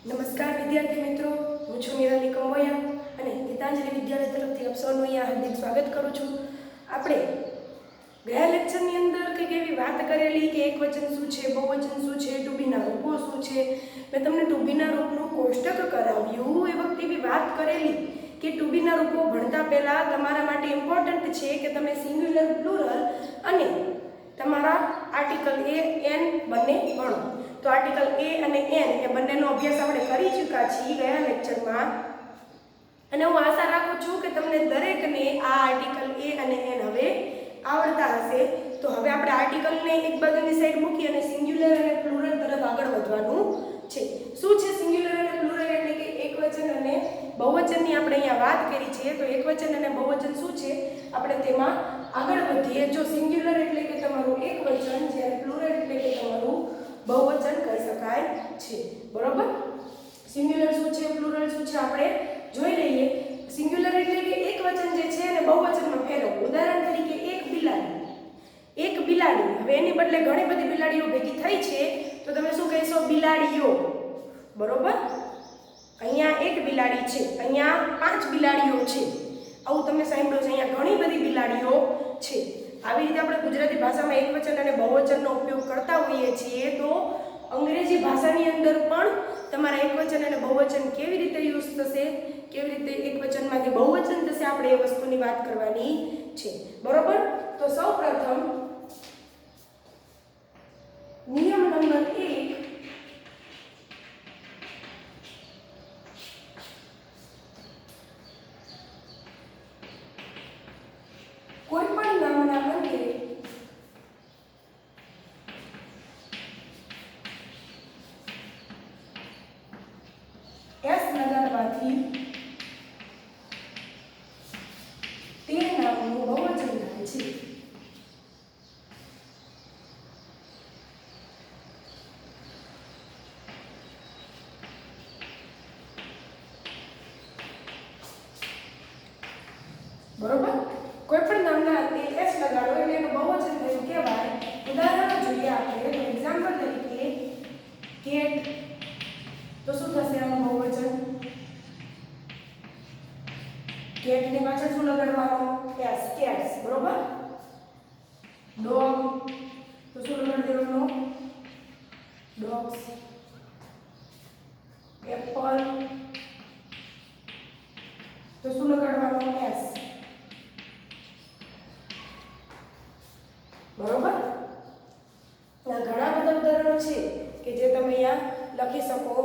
નમસ્કાર વિદ્યાર્થી મિત્રો, હું છું નિરાલી કંબોયા અને ગીતાંજલિ વિદ્યાલય તરફથી આપ સૌનું અહીંયા હાર્દિક સ્વાગત કરું છું. આપણે ગયા લેક્ચરની અંદર કંઈક એવી વાત કરેલી કે એકવચન શું છે, બહુવચન શું છે, ટુ બીના રૂપો શું છે. મેં તમને ટુ બીના રૂપનું કોષ્ટક કરાવ્યું. એ વખતે એવી વાત કરેલી કે ટુ બીના રૂપો ભણતા પહેલાં તમારા માટે ઇમ્પોર્ટન્ટ છે કે તમે સિંગ્યુલર, પ્લુરલ અને તમારા આર્ટિકલ એ એન બંને ભણો. તો આર્ટિકલ એ અને એન એ બંનેનો અભ્યાસ આપણે કરી ચૂક્યા છીએ ગયા લેક્ચરમાં, અને હું આશા રાખું છું કે તમને દરેકને આ આર્ટિકલ એ અને એન હવે આવડતા હશે. તો હવે આપણે આર્ટિકલને એક બાજુની સાઈડ મૂકી અને સિંગ્યુલર અને પ્લુરલ તરફ આગળ વધવાનું છે. શું છે સિંગ્યુલર અને પ્લુરલ? એટલે કે એકવચન અને બહુવચનની આપણે અહીંયા વાત કરી છે. તો એકવચન અને બહુવચન શું છે આપણે તેમાં આગળ વધીએ. જો સિંગ્યુલર એટલે કે તમારું એકવચન, જ્યારે પ્લુરલ એટલે કે તમારું બહુવચન કહી શકાય છે. બરોબર? સિંગ્યુલર શું છે, પ્લુરલ શું છે આપણે જોઈ લઈએ. સિંગ્યુલર એટલે કે એકવચન જે છે એને બહુવચનમાં ફેરવવું. ઉદાહરણ તરીકે એક બિલાડી. હવે એની બદલે ઘણી બધી બિલાડીઓ ભેગી થઈ છે તો તમે શું કહેશો? બિલાડીઓ. બરોબર? અહીંયા એક બિલાડી છે, અહીંયા 5 બિલાડીઓ છે, આવું તમે સાંભળ્યું છે. અહીંયા ઘણી બધી બિલાડીઓ છે. આવી રીતે આપણે ગુજરાતી ભાષામાં એકવચન અને બહુવચનનો ઉપયોગ કરતા હોઈએ છીએ. તો અંગ્રેજી ભાષાની અંદર પણ તમારા એકવચન અને બહુવચન કેવી રીતે યુઝ થશે, કેવી રીતે એકવચનમાંથી બહુવચન થશે, આપણે એ વસ્તુની વાત કરવાની છે. બરોબર? તો સૌપ્રથમ નિયમ નંબર 1, કોઈ પણ નામના અંતે એસ લગાડવાથી તે નામનું બહુવચન થાય છે. બરોબર? કોઈ પણ નામના અંતે એસ લગાડો એટલે એનું બહુવચન થયું કહેવાય. ઉદાહરણ જોઈએ આપણે. તો એક્ઝામ્પલ તરીકે કેટ, તો શું થશે આનું બહુવચન? કેટની પાછળ શું લગાડવાનું? S, cats. બરોબર? ડોગ, તો શું લગાડી દેવાનું? ડોગ્સ. એપલ, તો શું લગાડવાનું? એસ. બરોબર? ઘણા બધા ઉદાહરણો છે કે જે તમે અહીંયા લખી શકો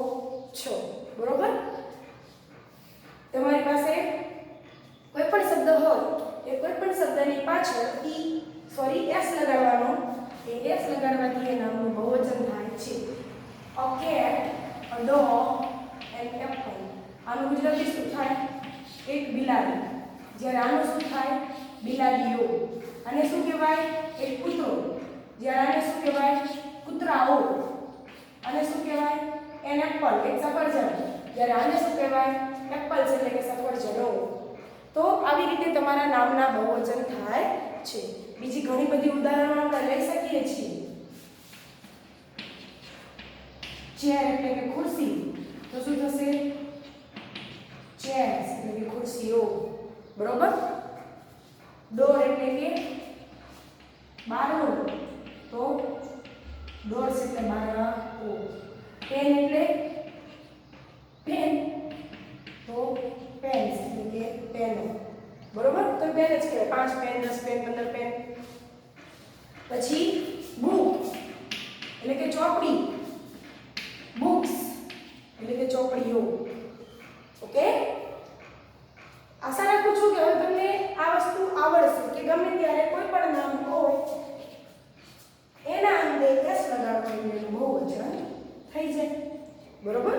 છો. બરોબર? તમારી પાસે કોઈ પણ શબ્દ હોય એ કોઈ પણ શબ્દની પાછળ એસ લગાડવાનો. એ એસ લગાડવાથી એ નામનું બહુવચન થાય છે. A cat, a dog and Apple. આનું ગુજરાતી શું થાય? એક બિલાડી. જ્યારે આનું શું થાય? બિલાડીઓ. આને શું કહેવાય? એક કૂતરો. જ્યારે આને શું કહેવાય? કૂતરાઓ. આને શું કહેવાય? એન એપલ, એક સફરજન. જ્યારે આને શું કહેવાય? એપલ્સ એટલે કે સફરજનો. તો આવી રીતે તમારા નામના બહુવચન થાય છે. બીજી ઘણી બધી ઉદાહરણો આપણે લઈ શકીએ છીએ. ચેર એટલે કે ખુરશી, તો શું થશે? ચેર્સ એટલે કે ખુરશીઓ. બરોબર? ડોર એટલે કે બારણું, તો ડોર્સ એટલે બારણાઓ. પેન એટલે પેન, તો પેન્સ એટલે કે પેનો. બરોબર? તો પેન જ કહેવાય. 5 પેન, 10 પેન, 15 પેન. પછી બુક એટલે કે ચોપડી. બુક્સ એટલે કે ચોપડીઓ. ઓકે? આશા રાખું છું કે હવે તમને આ વસ્તુ આવડશે કે ગમે ત્યારે કોઈ પણ નામ હોય એના અંતે એસ લગાડવાનું એનું બહુવચન થઈ જાય. બરોબર?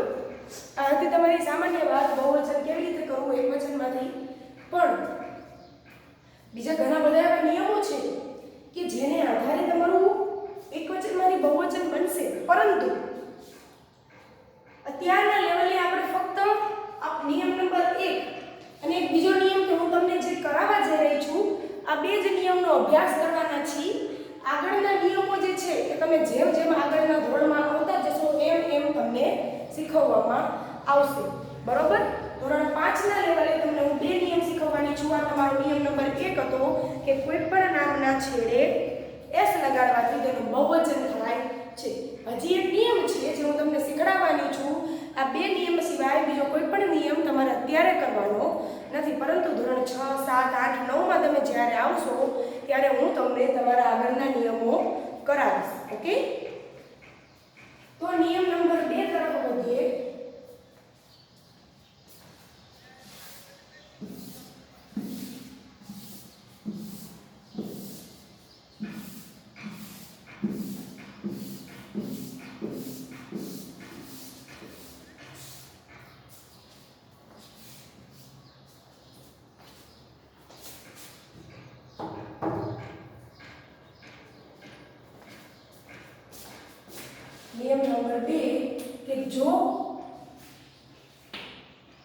આ હતી તમારી સામાન્ય વાત, બહુવચન કેવી રીતે કરવું એકવચનમાંથી. પણ બીજા ઘણા બધા એવા નિયમો છે કે જેને આધારે તમારું એકવચનમાંથી બહુવચન બનશે. પરંતુ અત્યારના લેવલે આપણે ફક્ત નિયમ નંબર 1 અને એક બીજો નિયમ કે હું તમને જે કરાવવા જઈ રહી છું, આ 2 જ નિયમનો અભ્યાસ કરવાના છીએ. આગળના નિયમો જે છે એ તમે જેમ જેમ આગળના ધોરણમાં આવતા જશો એમ એમ તમને શીખવવામાં આવશે. બરોબર? ધોરણ 5 ના લેવલે તમને હું 2 નિયમ શીખવવાની છું. આ તમારો નિયમ નંબર 1 હતો કે કોઈ પણ નામના છેડે એસ લગાડવાથી તેનું બહુવચન થાય છે. હજી એક નિયમ છે જે હું તમને શીખડાવવાની છું. આ 2 નિયમ સિવાય બીજો કોઈ પણ નિયમ તમારે અત્યારે કરવાનો નથી, પરંતુ ધોરણ 6, 7, 8, 9 માં તમે જ્યારે આવશો ત્યારે હું તમને તમારા આગળના નિયમો કરાવીશ. ઓકે? તો નિયમ નંબર 2 તરફ વધીએ. નિયમ નંબર 2 કે જો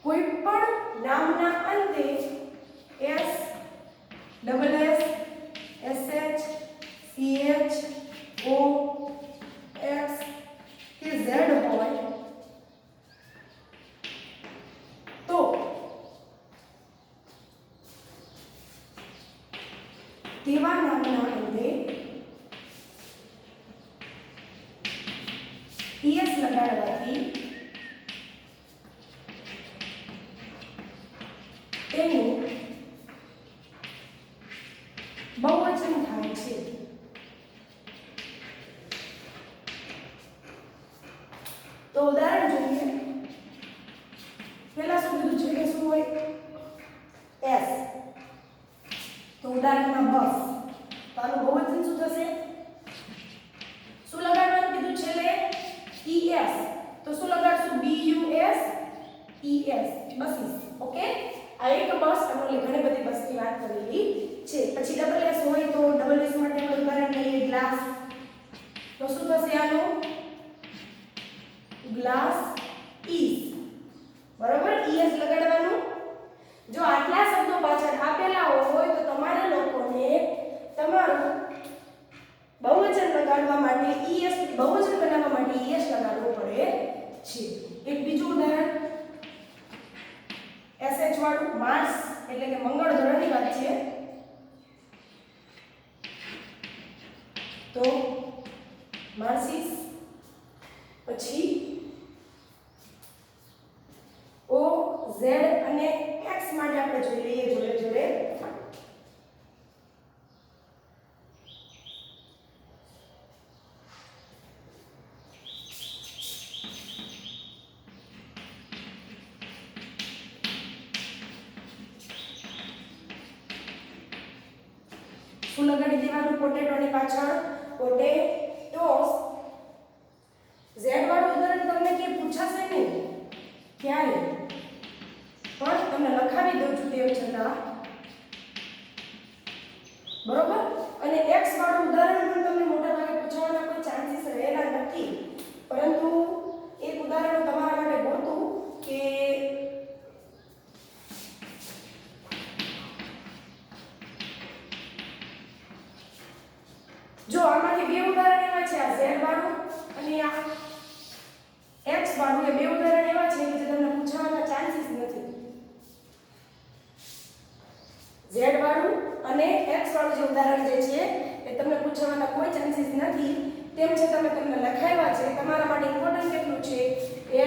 કોઈ પણ નામના અંતે S, double S, SH, CH, O, X કે ઝેડ હોય તો તેવા નામના અંતે ઈએસ લગાડવાથી તેનું બહુવચન થાય છે. તો ઉદાહરણ જોઈએ. પહેલા શું કીધું છે કે શું હોય? એસ. તો ઉદાહરણમાં બસ. તો આનું બહુવચન શું થશે? શું લગાડવાનું કીધું છેલ્લે? ES. તો શું લગાડશું? BUS ES. બસીસ. ઓકે? આ એક બસ અને ઘણી બધી બસની વાત કરેલી છે. પછી ડબલ એસ હોય તો ડબલ એસ માટે આપણે ઉદાહરણ લઈએ ગ્લાસ. તો શું થશે આનું? Glass is. બરોબર? ES લગાડવાનું. જો આટલા શબ્દો પાછળ આપેલા હોય તો તમારા લોકોને તમારું બહુવચન લગાડવા માટે ES, બહુવચન બનાવવા માટે ES લગાડવો પડે છે. એક બીજું ઉદાહરણ SH વાળું માર્સ એટલે કે મંગળ ગ્રહની વાત છે. તો માર્સિસ. પછી O, Z અને X માટે આપણે જોઈ લઈએ જોડે જોડે. શું લગાડી દેવાનું પોટેટોની પાછળ? પોટેટોસ. Z વાળું ઉદાહરણ તમને કે પૂછાશે નહીં ક્યારે, પણ તમને લખાવી દઉં છું તેમ છતાં. બરોબર? અને X વાળું ઉદાહરણ પણ તમને મોટા ભાગે પૂછવાના કોઈ ચાન્સીસ રહેલા નથી, પરંતુ એક ઉદાહરણ તમારા માટે ગોતું કે જો આમાંથી બે ઉદાહરણ એવા છે, આ Z વાળું અને આ X વાળું. એ બે ઉદાહરણ એવા છે કે જે તમને પૂછવાના ચાન્સીસ નથી. Z વાળું અને X વાળું જે ઉદાહરણ જે છે એ તમને પૂછવાના કોઈ ચાન્સીસ નથી, તેમ છતાં મેં તમને લખાવ્યા છે. તમારા માટે ઇમ્પોર્ટન્ટ કેટલું છે?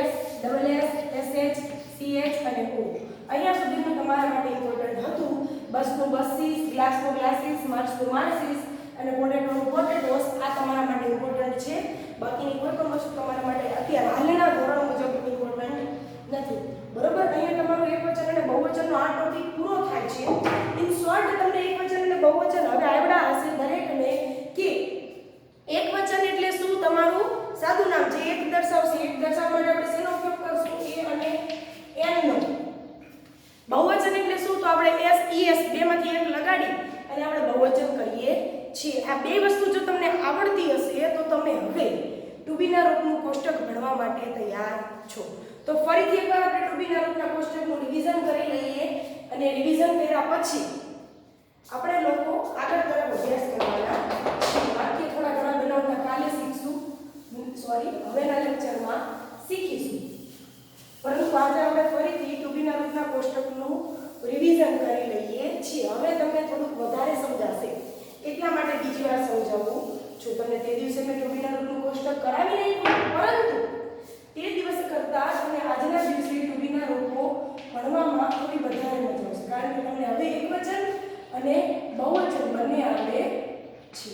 S, double S, SH, CH અને O. અહીંયા સુધીનું તમારા માટે ઇમ્પોર્ટન્ટ હતું. બસનું બસીસ, ગ્લાસનું ગ્લાસીસ, માર્સનું માર્સિસ અને પોટેટોનું પોટેટોસ. આ તમારા માટે ઇમ્પોર્ટન્ટ છે. બાકીની કોઈ પણ વસ્તુ તમારા માટે અત્યારે હાલના ધોરણ મુજબ ઇમ્પોર્ટન્ટ નથી. બરોબર? અહીંયા તમારું એકવચન અને બહુવચનનો આ ટોપિક પૂરો થાય છે. ઇન શોર્ટ તમને એકવચન અને બહુવચન હવે આવડા હશે દરેકને કે એકવચન એટલે શું? તમારું સાદું નામ જે એક દર્શાવશે. એક દર્શાવવા માટે આપણે શેનો ઉપયોગ કરશું? A અને N નો. બહુવચન એટલે શું? તો આપણે S, ES બેમાંથી એક લગાડી અને આપણે બહુવચન કરીએ છીએ. આ બે વસ્તુ જો તમને આવડતી હશે તો તમે હવે ટુ બી ના રૂપનું કોષ્ટક ભણવા માટે તૈયાર છો. તો ફરીથી એકવાર આપણે ટુ બી ના રૂપના કોષ્ટકનું રિવિઝન કરી લઈએ અને રિવિઝન કર્યા પછી આપણે લોકો આગળ તરફ અભ્યાસ કરવાના છીએ. વાક્ય થોડા ઘણા બનાવતા કાલે શીખશું, હવેના લેક્ચરમાં શીખીશું. આપણે ફરીથી ટુબીના રૂપના કોષ્ટકનું રિવિઝન કરી લઈએ છીએ. હવે તમને થોડુંક વધારે સમજાશે એટલા માટે બીજી વાર સમજાવું છું. તમને તે દિવસે મેં ટુબીના રૂપનું કોષ્ટક કરાવી નાખ્યું, પરંતુ તે દિવસ કરતાં તમને આજના દિવસે ટુબીના રૂપો ભણવામાં થોડી વધારે મજા આવશે, કારણ કે તમને હવે એકવચન અને બહુવચન બંને આવડે છે.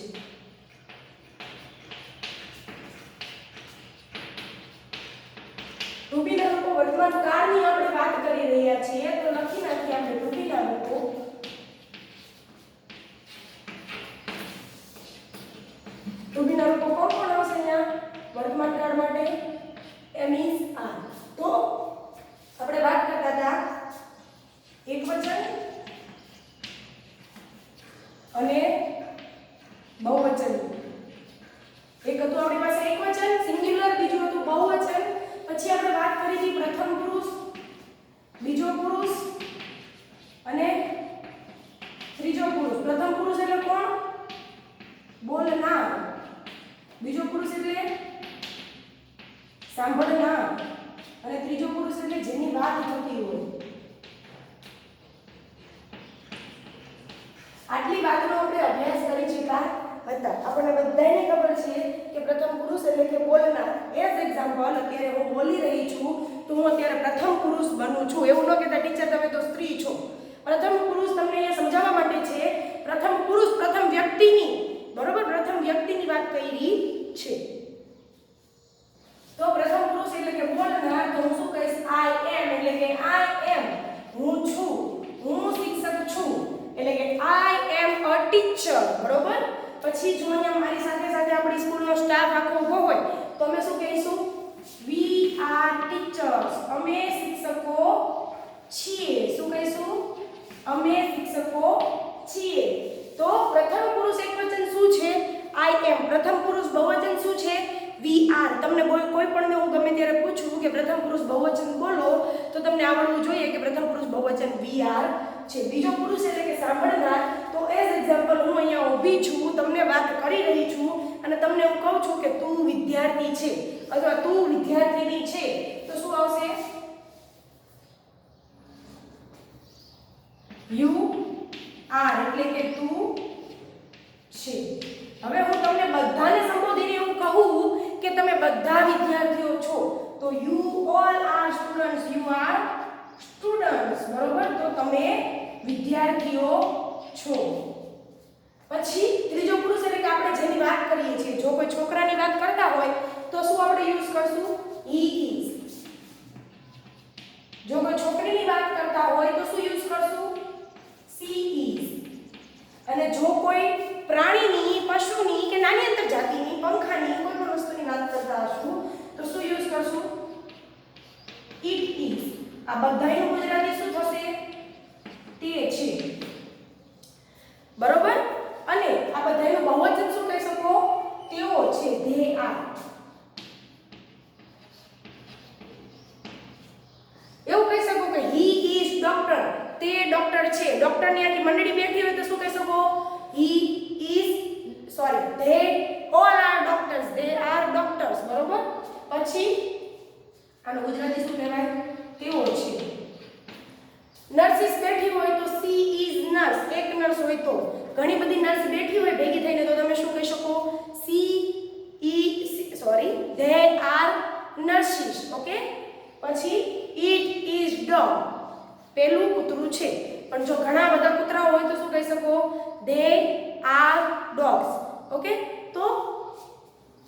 ટુબીના રૂપો વર્તમાન કાળની આપણે વાત કરી રહ્યા છીએ, તો લખી નાખીએ આપણે ટુબીના રૂપો. ટુબીના રૂપો કોણ કોણ આવશે અહીંયા વર્તમાન કાળ માટે? એમ ઇઝ, આર. તો આપણે વાત કરતા હતા એકવચન અને બહુવચન. એક હતું આપણી પાસે એકવચન સિંગ્યુલર, બીજું હતું બહુવચન. પછી આપણે વાત કરી હતી પ્રથમ પુરુષ, બીજો પુરુષ અને ત્રીજો પુરુષ. પ્રથમ પુરુષ એટલે કોણ? બોલનાર. બીજો પુરુષ એટલે સાંભળનાર અને ત્રીજો પુરુષ એટલે જેની વાત થતી હોય. આટલી વાતનો આપણે અભ્યાસ કરી ચૂક્યા હતા. આપણને બધાને ખબર છે કે પ્રથમ પુરુષ એટલે કે બોલનાર. એઝ એક્ઝામ્પલ અત્યારે હું બોલી રહી છું તો હું અત્યારે પ્રથમ પુરુષ બનું છું. એવું ન કહેતા ટીચર તમે તો સ્ત્રી છો. પ્રથમ પુરુષ તમને અહીંયા સમજાવવા માટે છે. પ્રથમ પુરુષ પ્રથમ વ્યક્તિની, બરોબર, પ્રથમ વ્યક્તિની વાત કરી છે. તો પ્રથમ પુરુષ એટલે કે બોલનાર, તો હું શું કહીશ? આઈ એમ, એટલે કે આઈ એમ, હું છું, હું શિક્ષક છું, એટલે કે આઈ એમ અ ટીચર, બરોબર. પછી જો અહીંયા મારી સાથે સાથે આપણી સ્કૂલનો સ્ટાફ આખો ઊભો હોય તો અમે શું કહીશું? વી આર ટીચર્સ, અમે શિક્ષકો છીએ. શું કહીશું? અમે શિક્ષકો છીએ. તો પ્રથમ પુરુષ એકવચન શું છે? આઈ એમ. પ્રથમ પુરુષ બહુવચન શું છે? We are. તમને કોઈ પણ હું ગમે ત્યારે પૂછું કે પ્રથમ પુરુષ બહુવચન બોલો તો તમને આવડવું જોઈએ કે પ્રથમ પુરુષ બહુવચન વી આર છે. બીજો પુરુષ એટલે કે સાંભળનાર. તો એઝ એક્ઝામ્પલ હું અહીંયા ઊભી છું, તમને વાત કરી રહી છું અને તમને હું કહું છું કે તું વિદ્યાર્થી છે અથવા તું વિદ્યાર્થીની છે, તો શું આવશે? યુ આર, એટલે કે તું છે. હવે હું તમને બધાને સંબોધીને એવું કહું કે તમે બધા વિદ્યાર્થીઓ છો, તો you all are students, you are students, બરોબર. તો તમે વિદ્યાર્થીઓ છો. પછી ત્રીજો પુરુષ એટલે કે આપણે જેની વાત કરીએ છીએ, જો કોઈ છોકરાની વાત કરતા હોય તો શું આપણે યુઝ કરશું? He is. જો કોઈ છોકરીની વાત કરતા હોય તો શું યુઝ કરશું? She is. અને જો કોઈ પ્રાણીની, પશુની કે નાની અંતરજાતિની, પંખાની કોઈ પણ વસ્તુની વાત કરતા હશું તો શું યુઝ કરશું? It is. આ બધાયનું ગુજરાતી શું થશે? તે છે, બરોબર. અને આ બધાયનું બહુવચન શું કહી શકો? તેઓ છે, ધે આર. એવું કહી શકો કે હી ઇઝ ડોક્ટર, તે ડોક્ટર છે. ડોક્ટરની આખી મંડળી બેઠી હોય તો શું કહી શકો? He is, sorry, they all are doctors, they are doctors, બરોબર. પછી આનું ગુજરાતી શું કહેવાય? તેઓ છે. નર્સિસ બેઠી હોય તો સી ઇઝ નર્સ. એક નર્સ હોય તો, ઘણી બધી નર્સ બેઠી હોય ભેગી થઈને તો તમે શું કહી શકો? They are nurses. ઓકે. પછી ઇટ ઇઝ ડોગ, પેલું કૂતરું છે. પણ જો ઘણા બધા કૂતરાઓ હોય તો શું કહી શકો? They are dogs. ઓકે. તો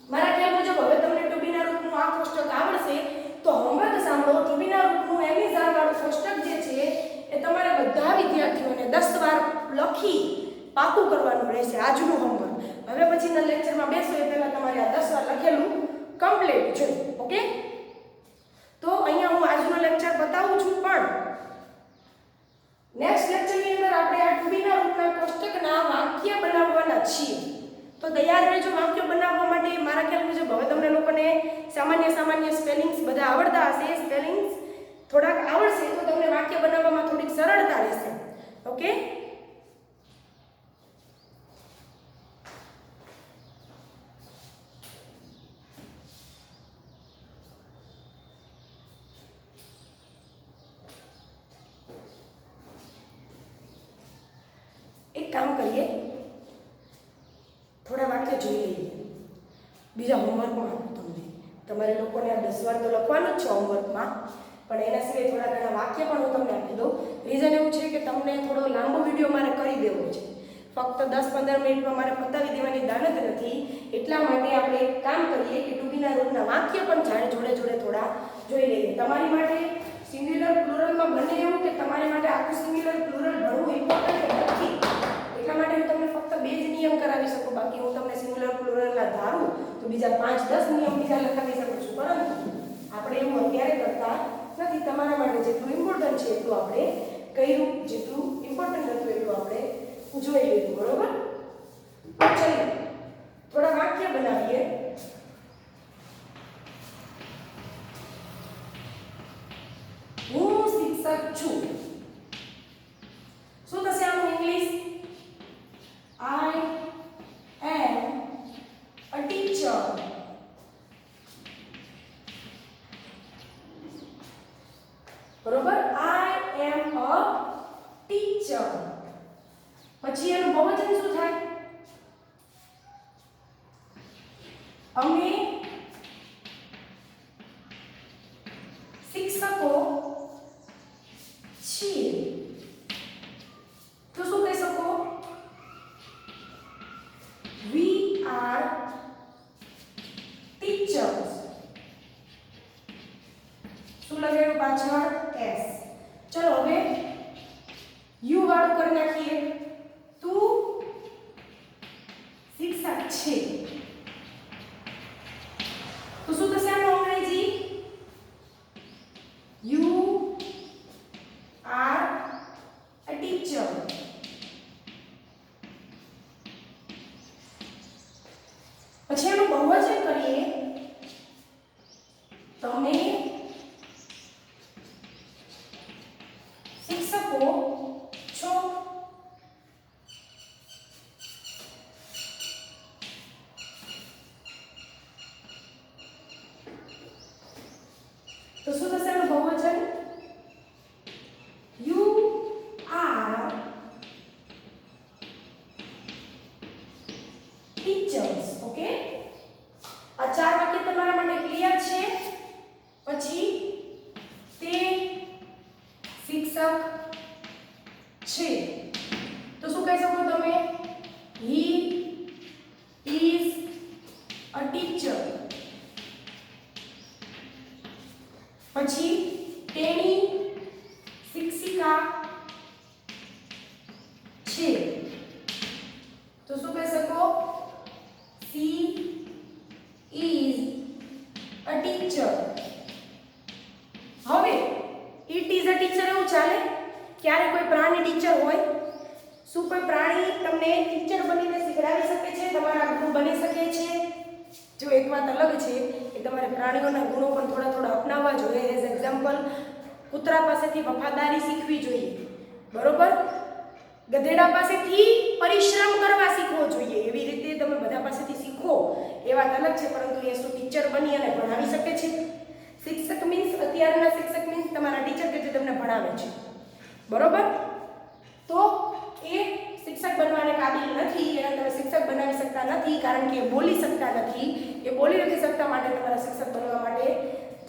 મારા ખ્યાલ મુજબ હવે તમને ટુબીના રૂપનું આ કોષ્ટક આવડશે. તો હોમવર્ક સાંભળો. ટુબીના રૂપનું એમિઝાર વાળું કોષ્ટક જે છે એ તમારે બધા વિદ્યાર્થીઓને 10 વાર લખી પાકું કરવાનું રહેશે. આજનું હોમવર્ક. હવે પછીના લેક્ચરમાં બેસો એ પહેલા તમારે આ 10 વાર લખેલું કમ્પ્લીટ જોઈએ. ઓકે. તો અહીંયા હું આજનો લેક્ચર બતાવું છું, પણ નેક્સ્ટ લેક્ચરની અંદર આપણે આ ટુબીના રૂપના કોષ્ટકના વાક્ય બનાવવાના છીએ. તો તૈયાર રહેજો વાક્ય બનાવવા માટે. મારા ખ્યાલ મુજબ હવે તમને લોકોને સામાન્ય સ્પેલિંગ્સ બધા આવડતા હશે. સ્પેલિંગ્સ થોડાક આવડશે તો તમને વાક્ય બનાવવામાં થોડીક સરળતા રહેશે. ઓકે. કરીએ, થોડા વાક્ય જોઈ લઈએ. બીજા હોમવર્કમાં આપું તમને, તમારે લોકોને આ 10 વાર તો લખવાનું જ છે હોમવર્કમાં, પણ એના સિવાય થોડા ઘણા વાક્ય પણ હું તમને આપી દઉં. રીઝન એવું છે કે તમને થોડો લાંબો વિડીયો મારે કરી દેવો છે, ફક્ત 10-15 મિનિટમાં મારે પતાવી દેવાની દાનત નથી. એટલા માટે આપણે એક કામ કરીએ કે ટુ બીના રૂપના વાક્ય પણ જોડે જોડે થોડા જોઈ લઈએ. તમારી માટે સિંગ્યુલર પ્લુરલમાં બને એવું કે તમારી માટે આખું સિંગ્યુલર પ્લુરલ ભણવું ઇમ્પોર્ટન્ટ નથી, એટલા માટે હું તમને ફક્ત 2 જ નિયમ કરાવી શકું. બાકી હું તમને સિંગ્યુલર પ્લુરલના ધારું તો બીજા 5-10 નિયમ બીજા લખાવી શકું છું, પરંતુ આપણે એવું અત્યારે કરતા નથી. તમારા માટે જેટલું ઇમ્પોર્ટન્ટ છે એટલું આપણે કર્યું, જેટલું ઇમ્પોર્ટન્ટ હતું એટલું આપણે જોઈ લીધું. બરોબર? ચલો થોડા વાક્ય બનાવીએ. હું શિક્ષક છું. શું થશે આનું English? I am a teacher. બરોબર? I am a teacher. પછી એનું બહુવચન શું થાય? અમે શિક્ષકો છીએ. તો શું કહી શકો? We are teachers. શું લગાવ્યું પાછળ? S. ચલો હવે યુ વાળું કરી નાખીએ. તું શિક્ષક છે. તો શું થશે આનું અંગ્રેજી? You are a teacher. પછી એનું બહુવચન કરીએ. તમે શિક્ષકો છો. તો શું થશે એનું બહુવચન? You are teachers. ઓકે, આ 4 વાક્ય તમારા માટે ક્લિયર છે. પછી તે શિક્ષક છે. તો શું કહી શકો તમે? He is a teacher. પછી તેણી શિક્ષિકા છે. તો શું કહી શકો? She is a teacher. હવે it is a teacher એવું ચાલે? ક્યારે કોઈ પ્રાણી ટીચર હોય? શું કોઈ પ્રાણી તમને ટીચર બનીને શીખડાવી શકે છે? તમારા ગુરુ બની શકે છે? જો એક વાત અલગ છે કે તમારે પ્રાણીઓના ગુણો પણ થોડા થોડા અપનાવવા જોઈએ. એઝ એક્ઝામ્પલ, કૂતરા પાસેથી વફાદારી શીખવી જોઈએ. બરોબર? ગધેડા પાસેથી પરિશ્રમ કરવા શીખવો જોઈએ. એવી રીતે તમે બધા પાસેથી શીખો એ વાત અલગ છે, પરંતુ એ શું ટીચર બની અને ભણાવી શકે છે? શિક્ષક મીન્સ અત્યારના શિક્ષક મીન્સ તમારા ટીચર કે જે તમને ભણાવે છે. બરોબર? તો એ શિક્ષક બનવાને કાબિલ નથી, એને તમે શિક્ષક બનાવી શકતા નથી, કારણ કે એ બોલી શકતા નથી. એ બોલી નથી શકતા, માટે તમારા શિક્ષક બનવા માટે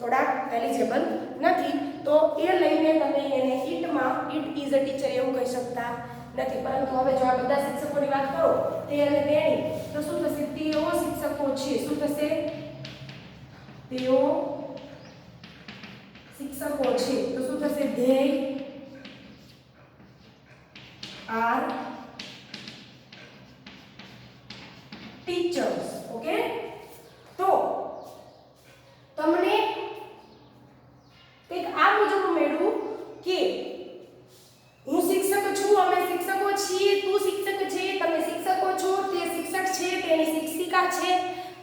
થોડાક એલિજિબલ નથી. તો એ લઈને તમે એને ઇટમાં ઇટ ઇઝ અ ટીચર એવું કહી શકતા નથી. પરંતુ હવે જો આ બધા શિક્ષકોની વાત કરો, તે અને તેણી, તો શું થશે? તેઓ શિક્ષકો છે. શું થશે? તેઓ શિક્ષકો છે. તો શું થશે? they are teachers. ઓકે, તો તમને એક આ મુજબ મેળવું કે હું શિક્ષક છું, અમે શિક્ષકો છીએ, તું શિક્ષક છે, તમે શિક્ષકો છો, તે શિક્ષક છે, તેની શિક્ષિકા છે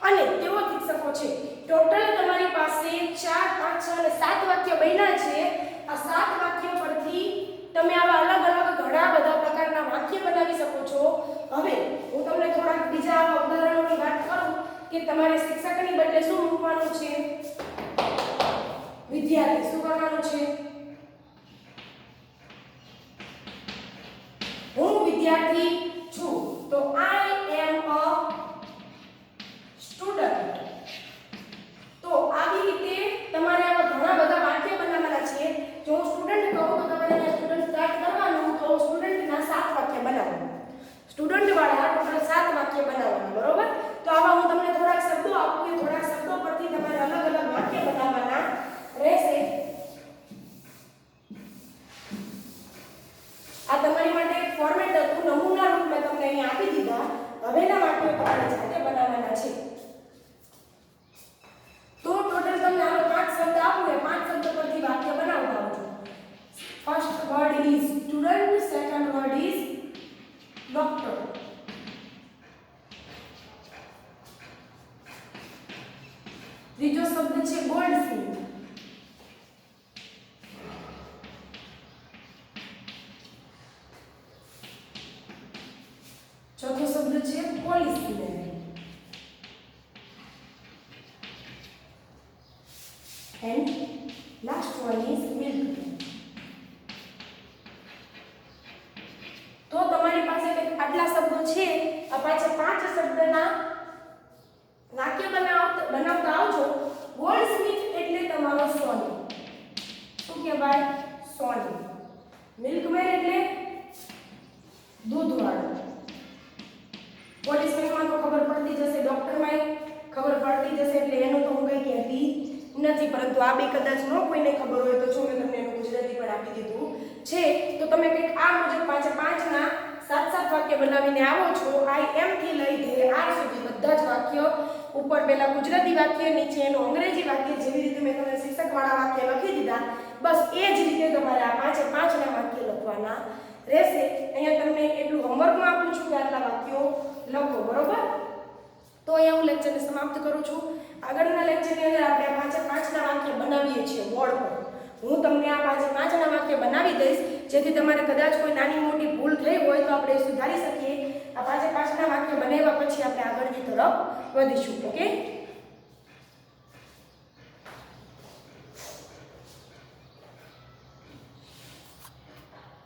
અને તેઓ શિક્ષકો છે. ટોટલ તમારી પાસે 4, 5, 6 અને 7 વાક્ય બન્યા છે. આ 7 વાક્યો પરથી તમે આવા અલગ અલગ ઘણા બધા પ્રકારના વાક્ય બનાવી શકો છો. હવે હું તમને થોડાક બીજા આવા ઉદાહરણોની વાત કરું કે તમારે શિક્ષકની બદલે શું મૂકવાનું છે? વિદ્યાર્થી. શું કરવાનું છે? હું વિદ્યાર્થી છું. તો આઈ એમ અ સ્ટુડન્ટ. તો આવી રીતે તમારે આવા ઘણા બધા વાક્ય બનાવવાના છે. જો હું સ્ટુડન્ટ કહું તો તમારે અહીંયા સ્ટુડન્ટ સ્ટાર્ટ કરવાનું, તો સ્ટુડન્ટના 7 વાક્ય બનાવવાના. સ્ટુડન્ટ વાળા ટોટલ 7 વાક્ય બનાવવાના, બરોબર? તો આવા હું તમને થોડાક શબ્દો આપું કે થોડાક શબ્દો પરથી તમારે અલગ અલગ વાક્ય બનાવવાના રહેશે. આ તમારી માટે એક ફોર્મેટ હતું, નમૂના રૂપ મેં તમને અહીં આપી દીધા. હવેના વાક્યો તમારે જાતે બનાવવાના છે. તો ટોટલ તમને આનો 5 શબ્દ આપું એ 5 શબ્દ પરથી વાક્ય બનાવતા આવજો. First word is student, second word is doctor, ત્રીજો શબ્દ છે ગોલ્ડસ્મિથ, ચોથો શબ્દ છે policeman, and last one is milkman. તો તમારી પાસે આટલા શબ્દો છે. આ પાછળ 5 શબ્દના વાક્ય બનાવતા આવજો. ગોલ્ડસ્મિથ એટલે તમારો સોની. શું કહેવાય? સોની. મિલ્કમેન એટલે દૂધવાળો. પોલીસમેનમાં તો ખબર પડતી જશે, ડોક્ટરમાં ખબર પડતી જશે, એટલે એનું તો હું કંઈ કહેતી નથી. પરંતુ આ બે કદાચ ન કોઈને ખબર હોય તો જો મેં તમને એનું ગુજરાતી પણ આપી દીધું છે. તો તમે કંઈક આ મુજબ 5 ના 7 વાક્ય બનાવીને આવો છો. આઈ એમ થી લઈ ધે આર સુધી બધા જ વાક્ય, ઉપર પહેલા ગુજરાતી વાક્ય, નીચે એનું અંગ્રેજી વાક્ય, જેવી રીતે મેં તમને શિક્ષકવાળા વાક્ય લખી દીધા, બસ એ જ રીતે તમારે આ 5 ના વાક્ય લખવાના રહેશે. અહીંયા તમને એટલું હોમવર્કમાં આપું છું કે આટલા વાક્યો લખો, બરોબર? તો અહીંયા હું લેક્ચરને સમાપ્ત કરું છું. આગળના લેક્ચરની અંદર આપણે આ 5 ના વાક્ય બનાવીએ છીએ બોર્ડ પર. હું તમને આ 5 ના વાક્ય બનાવી દઈશ, જેથી તમારે કદાચ કોઈ નાની મોટી ભૂલ થઈ હોય તો આપણે સુધારી શકીએ. આ 5 ના વાક્ય બનાવ્યા પછી આપણે આગળની તરફ વધીશું. ઓકે?